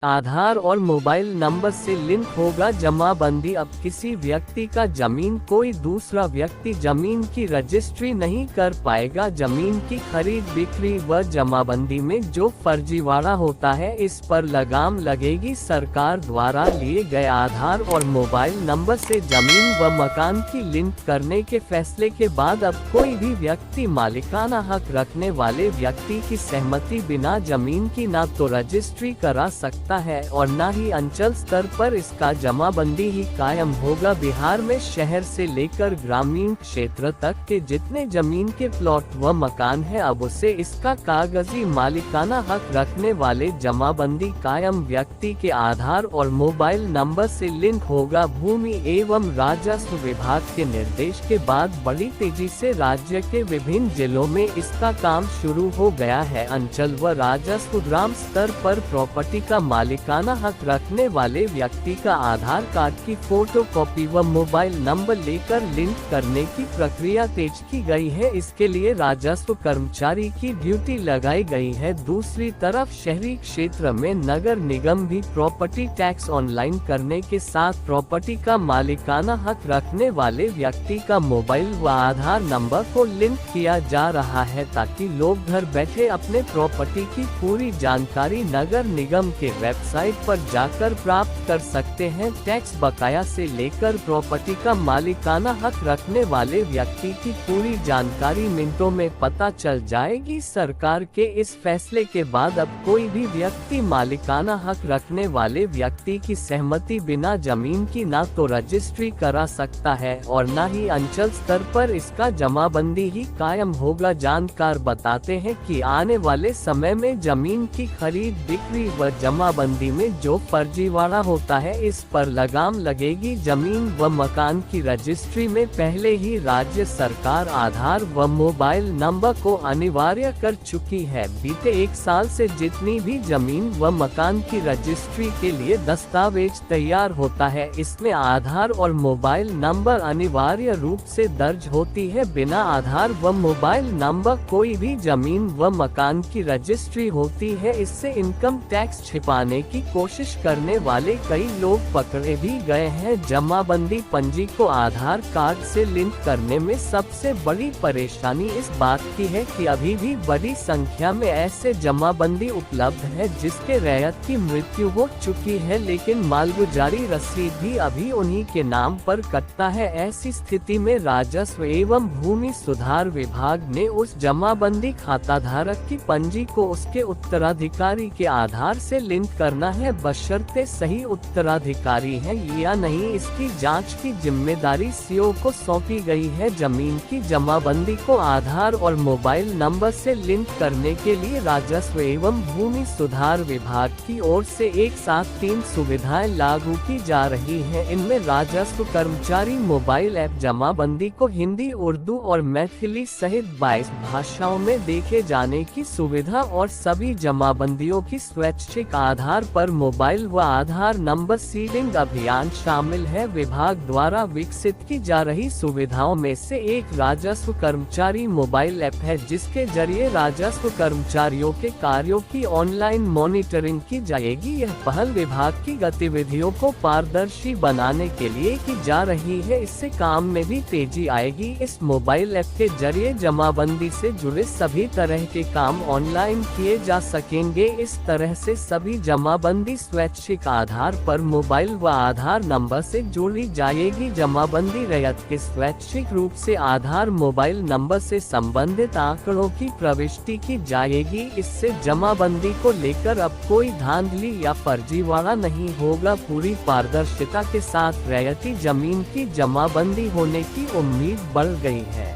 आधार और mobile number से link होगा जमाबंदी। अब किसी व्यक्ति का जमीन कोई दूसरा व्यक्ति जमीन की रजिस्ट्री नहीं कर पाएगा। जमीन की खरीद बिक्री व जमाबंदी में जो फर्जीवाड़ा होता है, इस पर लगाम लगेगी। सरकार द्वारा लिए गए आधार और मोबाइल नंबर से जमीन व मकान की लिंक करने के फैसले के बाद अब कोई भी व्यक्ति मालिकाना हक रखने वाले व्यक्ति की सहमति बिना जमीन की न तो रजिस्ट्री करा सकता है और न ही अंचल स्तर पर इसका जमाबंदी ही कायम होगा। बिहार में शहर से लेकर ग्रामीण क्षेत्र तक के जितने जमीन के प्लॉट व मकान है, अब उसे इसका कागजी मालिकाना हक रखने वाले जमाबंदी कायम व्यक्ति के आधार और मोबाइल नंबर से लिंक होगा। भूमि एवं राजस्व विभाग के निर्देश के बाद बड़ी तेजी से राज्य के विभिन्न जिलों में इसका काम शुरू हो गया है। अंचल व राजस्व ग्राम स्तर पर प्रॉपर्टी का मालिकाना हक रखने वाले व्यक्ति का आधार कार्ड की फोटोकॉपी व मोबाइल नंबर लेकर लिंक करने की प्रक्रिया तेज की गई है। इसके लिए राजस्व कर्मचारी की ड्यूटी लगाई गई है। दूसरी तरफ शहरी क्षेत्र में नगर निगम भी प्रॉपर्टी टैक्स ऑनलाइन करने के साथ प्रॉपर्टी का मालिकाना हक रखने वाले व्यक्ति का मोबाइल व आधार नंबर को लिंक किया जा रहा है, ताकि लोग घर बैठे अपने प्रॉपर्टी की पूरी जानकारी नगर निगम के वेबसाइट पर जाकर प्राप्त कर सकते हैं। टैक्स बकाया से लेकर प्रॉपर्टी का मालिकाना हक रखने वाले व्यक्ति की पूरी जानकारी मिनटों में पता चल जाएगी। सरकार के इस फैसले के बाद अब कोई भी व्यक्ति मालिकाना हक रखने वाले व्यक्ति की सहमति बिना जमीन की न तो रजिस्ट्री करा सकता है और न ही अंचल स्तर पर इसका जमाबंदी ही कायम होगा। जानकार बताते हैं कि आने वाले समय में जमीन की खरीद बिक्री व जमाबंदी में जो फर्जीवाड़ा होता है, इस पर लगाम लगेगी। जमीन व मकान की रजिस्ट्री में पहले ही राज्य सरकार आधार व मोबाइल नंबर को अनिवार्य कर चुकी है। बीते एक साल से जितनी भी जमीन व मकान की रजिस्ट्री के लिए दस्तावेज तैयार होता है, इसमें आधार और मोबाइल नंबर अनिवार्य रूप से दर्ज होती है। बिना आधार व मोबाइल नंबर कोई भी जमीन व मकान की रजिस्ट्री होती है। इससे इनकम टैक्स छिपाने की कोशिश करने वाले कई लोग पकड़े भी गए हैं। जमाबंदी पंजी को आधार कार्ड से लिंक करने में सबसे बड़ी परेशानी इस बात की है कि अभी भी बड़ी संख्या में ऐसे जमाबंदी उपलब्ध है जिसके रैयत की मृत्यु हो चुकी है, लेकिन मालगुजारी रसीद भी अभी उन्हीं के नाम पर कटता है। ऐसी स्थिति में राजस्व एवं भूमि सुधार विभाग ने उस जमाबंदी खाताधारक की पंजी को उसके उत्तराधिकारी के आधार से लिंक करना है, बशर्ते सही उत्तराधिकारी है या नहीं, इसकी जांच की जिम्मेदारी सीओ को सौंपी गई है। जमीन की जमाबंदी को आधार और मोबाइल नंबर से लिंक करने के लिए राजस्व एवं भूमि सुधार विभाग की ओर से एक साथ 3 सुविधाएं लागू की जा रही हैं। इनमें राजस्व कर्मचारी मोबाइल ऐप जमाबंदी को हिंदी, उर्दू और मैथिली सहित 22 भाषाओं में देखे जाने की सुविधा और सभी जमाबंदियों की स्वैच्छिक आधार पर मोबाइल व आधार नंबर सीडिंग अभियान शामिल है। विभाग द्वारा विकसित की जा रही सुविधाओं में से एक राजस्व कर्मचारी मोबाइल ऐप है, जिसके जरिए राजस्व कर्मचारियों के कार्यों की ऑनलाइन मॉनिटरिंग की जाएगी। यह पहल विभाग की गतिविधियों को पारदर्शी बनाने के लिए की जा रही है। इससे काम में भी तेजी आएगी। इस मोबाइल ऐप के जरिए जमाबंदी से जुड़े सभी तरह के काम ऑनलाइन किए जा सकेंगे। इस तरह से सभी जमाबंदी स्वैच्छिक आधार पर मोबाइल व आधार नंबर से जोड़ी जाएगी। जमाबंदी रैयत के स्वैच्छिक रूप से आधार मोबाइल नंबर से संबंधित आंकड़ों की प्रविष्टि की जाएगी। इससे जमाबंदी को लेकर अब कोई धांधली या फर्जीवाड़ा नहीं होगा। पूरी पारदर्शिता के साथ रैयती जमीन की जमाबंदी होने की उम्मीद बढ़ गई है।